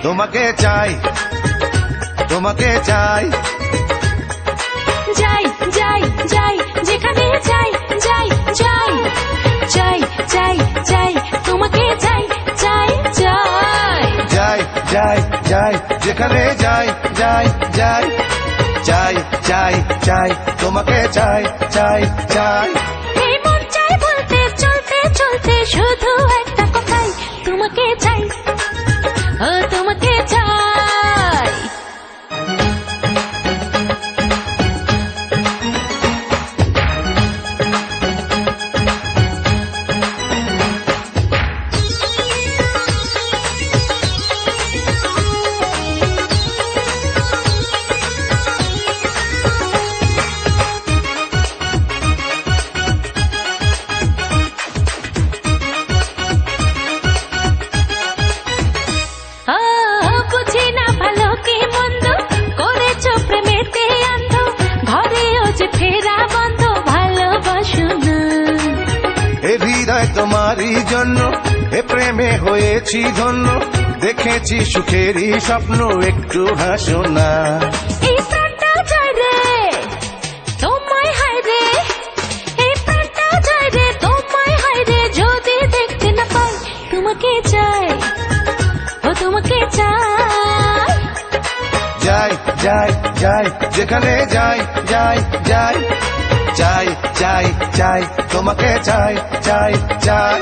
তোমাকে চাই, তোমাকে চাই। যাই যাই যাই যেখানে যাই, যাই যাই যাই যাই যাই তোমাকে চাই, চাই চাই। যাই যাই যাই যেখানে যাই, যাই যাই চাই, চাই চাই তোমাকে চাই, চাই চাই। এই মন চাই বলতে চলতে চলতে শুধু একটা কথাই, তোমাকে চাই, ও তোমাকে চাই। বুঝি না ভালো কি মন্দ, করেছো প্রেমেতে অন্ধ, ঘরেও যে ফেরা বন্ধ, ভালোবাসো না। এ হৃদয় তোমারই জন্য, এ প্রেমে হয়েছি ধন্য, দেখেছি সুখেরই স্বপ্ন, একটু হাসো না। এই প্রাণটা যায় রে তোমায় হায় রে, এই প্রাণটা যায় রে তোমায় হায় রে, যদি দেখতে না পাই তোমাকে চাই, ও তোমাকে চাই। যাই যাই যাই যেখানে যাই, যাই যাই চাই, চাই চাই তোমাকে চাই, চাই চাই।